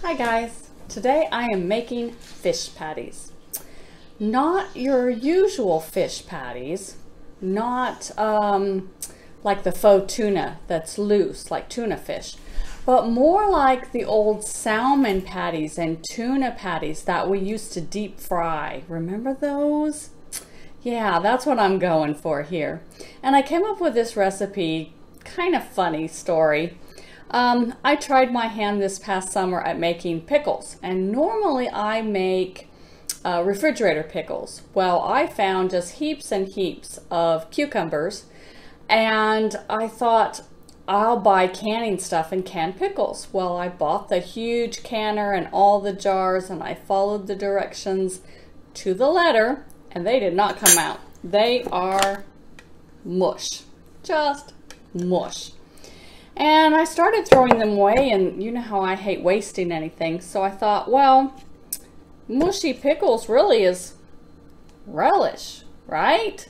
Hi guys, today I am making fish patties. Not your usual fish patties, not like the faux tuna that's loose, like tuna fish, but more like the old salmon patties and tuna patties that we used to deep fry. Remember those? Yeah, that's what I'm going for here. And I came up with this recipe, kind of funny story. I tried my hand this past summer at making pickles, and normally I make refrigerator pickles. Well, I found just heaps and heaps of cucumbers, and I thought I'll buy canning stuff and can pickles. Well, I bought the huge canner and all the jars, and I followed the directions to the letter, and they did not come out. They are mush, just mush. And I started throwing them away, and you know how I hate wasting anything. So I thought, well, mushy pickles really is relish, right?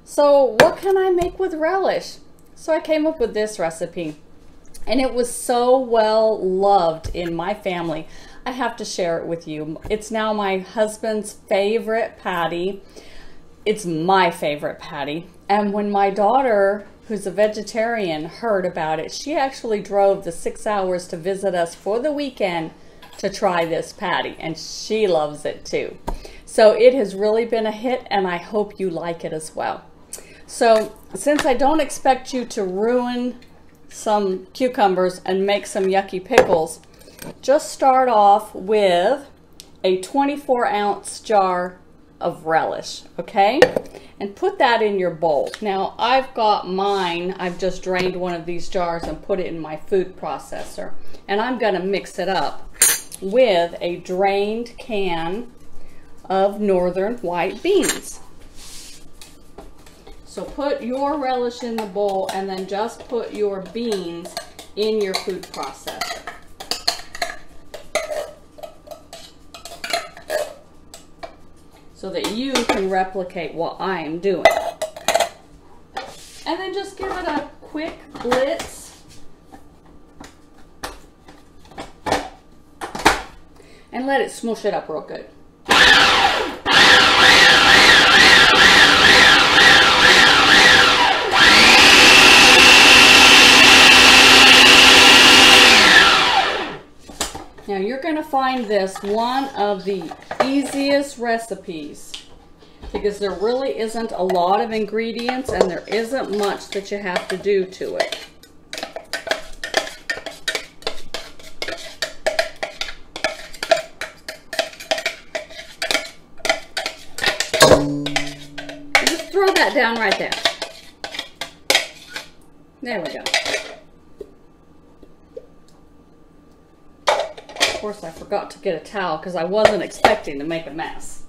So what can I make with relish? So I came up with this recipe, and it was so well loved in my family. I have to share it with you. It's now my husband's favorite patty. It's my favorite patty. And when my daughter, who's a vegetarian, heard about it, she actually drove the 6 hours to visit us for the weekend to try this patty, and she loves it too. So it has really been a hit, and I hope you like it as well. So since I don't expect you to ruin some cucumbers and make some yucky pickles, just start off with a 24-ounce jar of relish, okay? And put that in your bowl. Now I've got mine, I've just drained one of these jars and put it in my food processor, and I'm gonna mix it up with a drained can of northern white beans. So put your relish in the bowl and then just put your beans in your food processor. So that you can replicate what I am doing. And then just give it a quick blitz. And let it smush it up real good. Now you're going to find this one of the easiest recipes because there really isn't a lot of ingredients and there isn't much that you have to do to it. Just throw that down right there. There we go. Of course, I forgot to get a towel because I wasn't expecting to make a mess.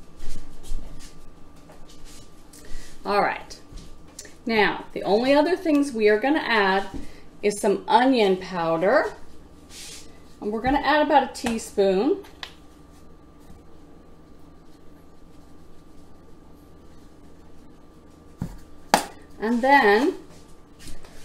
All right. Now, the only other things we are going to add is some onion powder. And we're going to add about a teaspoon. And then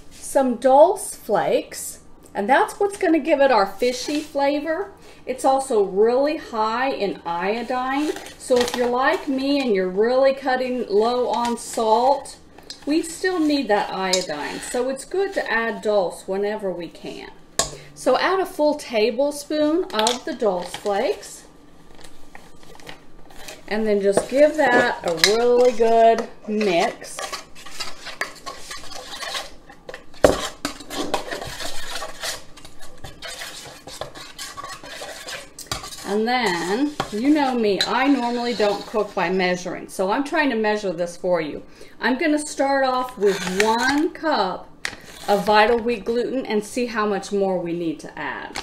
some dulse flakes. And that's what's going to give it our fishy flavor. It's also really high in iodine. So if you're like me and you're really cutting low on salt, we still need that iodine. So it's good to add dulse whenever we can. So add a full tablespoon of the dulse flakes. And then just give that a really good mix. And then, you know me, I normally don't cook by measuring, so I'm trying to measure this for you. I'm going to start off with 1 cup of vital wheat gluten and see how much more we need to add.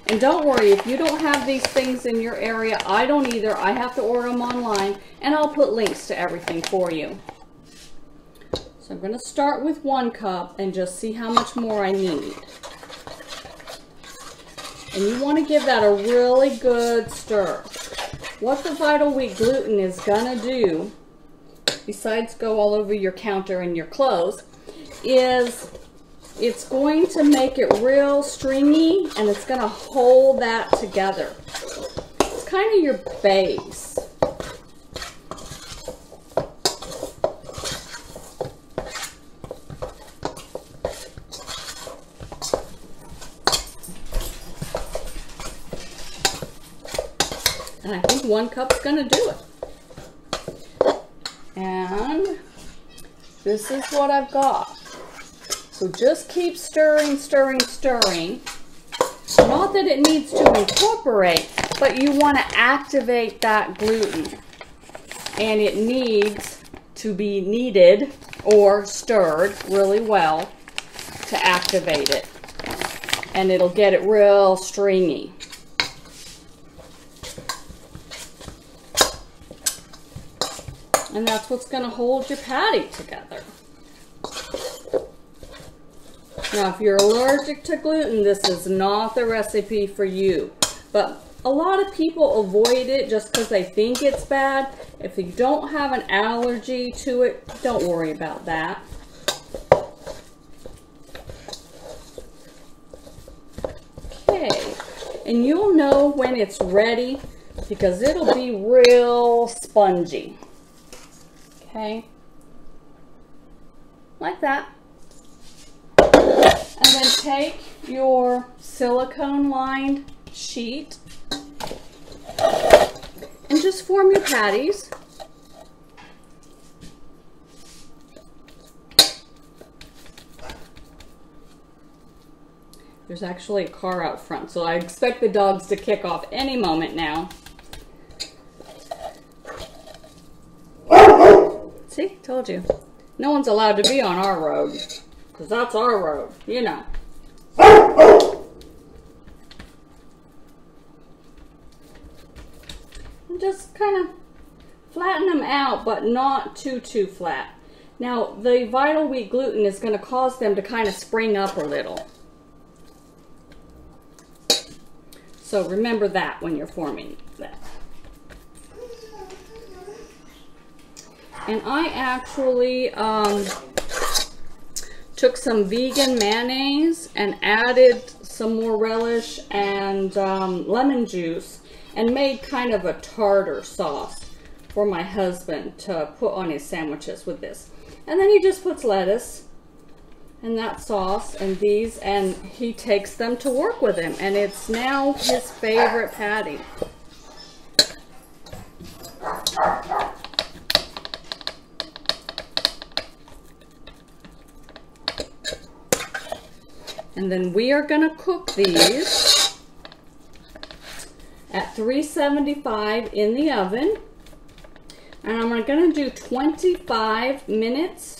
And don't worry, if you don't have these things in your area, I don't either. I have to order them online, and I'll put links to everything for you. So I'm going to start with 1 cup and just see how much more I need. And you want to give that a really good stir. What the vital wheat gluten is going to do, besides go all over your counter and your clothes, is it's going to make it real stringy, and it's going to hold that together. It's kind of your base. And I think 1 cup's going to do it. And this is what I've got. So just keep stirring, stirring, stirring. Not that it needs to incorporate, but you want to activate that gluten. And it needs to be kneaded or stirred really well to activate it. And it'll get it real stringy. And that's what's going to hold your patty together. Now, if you're allergic to gluten, this is not the recipe for you. But a lot of people avoid it just because they think it's bad. If you don't have an allergy to it, don't worry about that. Okay, and you'll know when it's ready because it'll be real spongy. Okay, like that. And then take your silicone lined sheet and just form your patties. There's actually a car out front, so I expect the dogs to kick off any moment now. See, told you. No one's allowed to be on our road, because that's our road, you know. And just kind of flatten them out, but not too flat. Now, the vital wheat gluten is going to cause them to kind of spring up a little. So remember that when you're forming that. And I actually took some vegan mayonnaise and added some more relish and lemon juice and made kind of a tartar sauce for my husband to put on his sandwiches with this. And then he just puts lettuce and that sauce and these, and he takes them to work with him, and it's now his favorite patty. And then we are going to cook these at 375 in the oven. And I'm going to do 25 minutes.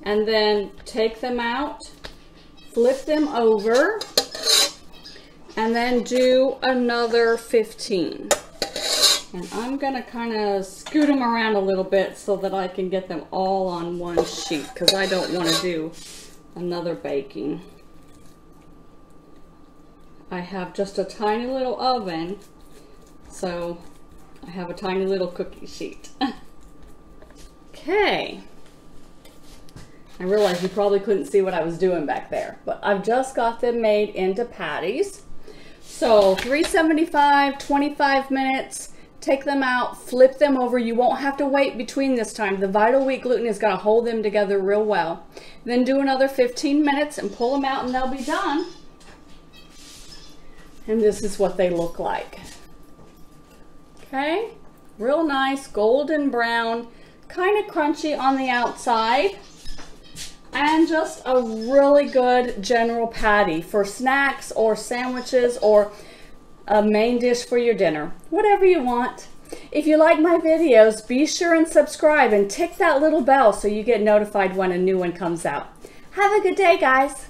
And then take them out, flip them over, and then do another 15. And I'm going to kind of scoot them around a little bit so that I can get them all on one sheet, because I don't want to do another baking. I have just a tiny little oven, so I have a tiny little cookie sheet. Okay. I realized you probably couldn't see what I was doing back there, but I've just got them made into patties. So 375, 25 minutes, take them out, flip them over. You won't have to wait between this time. The vital wheat gluten is going to hold them together real well. Then do another 15 minutes and pull them out and they'll be done. And this is what they look like. Okay, real nice golden brown, kind of crunchy on the outside. And just a really good general patty for snacks or sandwiches or a main dish for your dinner. Whatever you want. If you like my videos, be sure and subscribe and tick that little bell so you get notified when a new one comes out. Have a good day, guys.